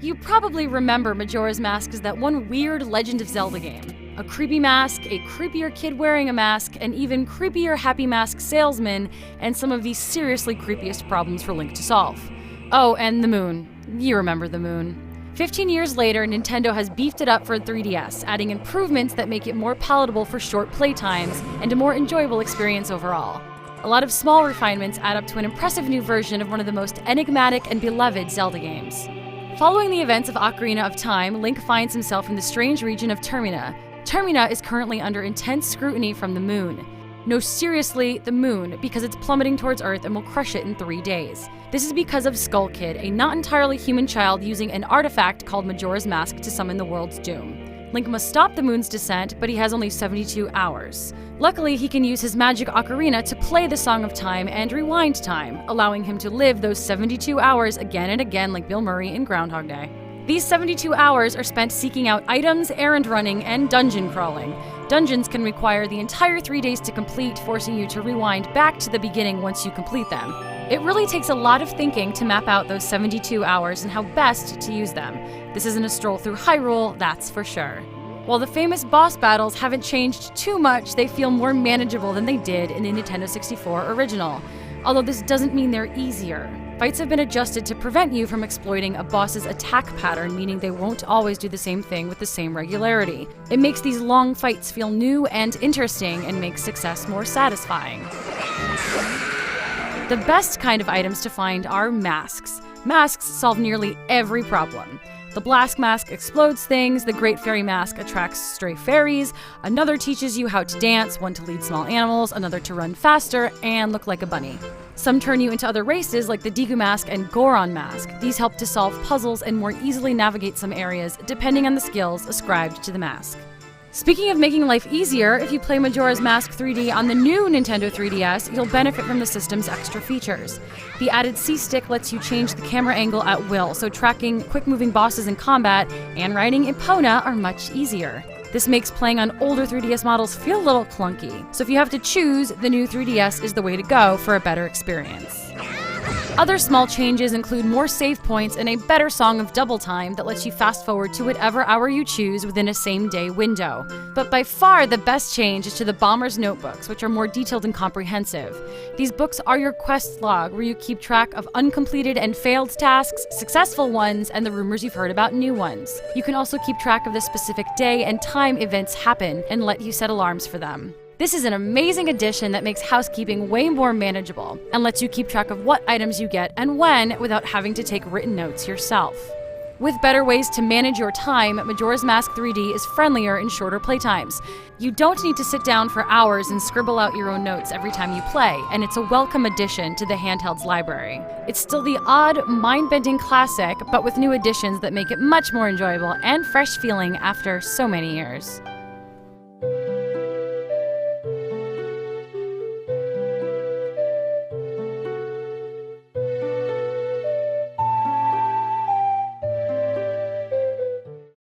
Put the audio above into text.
You probably remember Majora's Mask as that one weird Legend of Zelda game. A creepy mask, a creepier kid wearing a mask, an even creepier Happy Mask salesman, and some of the seriously creepiest problems for Link to solve. Oh, and the moon. You remember the moon. 15 years later, Nintendo has beefed it up for 3DS, adding improvements that make it more palatable for short playtimes and a more enjoyable experience overall. A lot of small refinements add up to an impressive new version of one of the most enigmatic and beloved Zelda games. Following the events of Ocarina of Time, Link finds himself in the strange region of Termina. Termina is currently under intense scrutiny from the moon. No, seriously, the moon, because it's plummeting towards Earth and will crush it in 3 days. This is because of Skull Kid, a not entirely human child using an artifact called Majora's Mask to summon the world's doom. Link must stop the moon's descent, but he has only 72 hours. Luckily, he can use his magic ocarina to play the Song of Time and rewind time, allowing him to live those 72 hours again and again like Bill Murray in Groundhog Day. These 72 hours are spent seeking out items, errand running, and dungeon crawling. Dungeons can require the entire 3 days to complete, forcing you to rewind back to the beginning once you complete them. It really takes a lot of thinking to map out those 72 hours and how best to use them. This isn't a stroll through Hyrule, that's for sure. While the famous boss battles haven't changed too much, they feel more manageable than they did in the Nintendo 64 original. Although this doesn't mean they're easier. Fights have been adjusted to prevent you from exploiting a boss's attack pattern, meaning they won't always do the same thing with the same regularity. It makes these long fights feel new and interesting and makes success more satisfying. The best kind of items to find are masks. Masks solve nearly every problem. The Blast Mask explodes things, the Great Fairy Mask attracts stray fairies, another teaches you how to dance, one to lead small animals, another to run faster and look like a bunny. Some turn you into other races like the Deku Mask and Goron Mask. These help to solve puzzles and more easily navigate some areas depending on the skills ascribed to the mask. Speaking of making life easier, if you play Majora's Mask 3D on the new Nintendo 3DS, you'll benefit from the system's extra features. The added C-Stick lets you change the camera angle at will, so tracking quick-moving bosses in combat and riding Epona are much easier. This makes playing on older 3DS models feel a little clunky, so if you have to choose, the new 3DS is the way to go for a better experience. Other small changes include more save points and a better Song of Double Time that lets you fast forward to whatever hour you choose within a same-day window. But by far the best change is to the Bomber's Notebooks, which are more detailed and comprehensive. These books are your quest log, where you keep track of uncompleted and failed tasks, successful ones, and the rumors you've heard about new ones. You can also keep track of the specific day and time events happen and let you set alarms for them. This is an amazing addition that makes housekeeping way more manageable and lets you keep track of what items you get and when without having to take written notes yourself. With better ways to manage your time, Majora's Mask 3D is friendlier in shorter playtimes. You don't need to sit down for hours and scribble out your own notes every time you play, and it's a welcome addition to the handheld's library. It's still the odd, mind-bending classic, but with new additions that make it much more enjoyable and fresh feeling after so many years.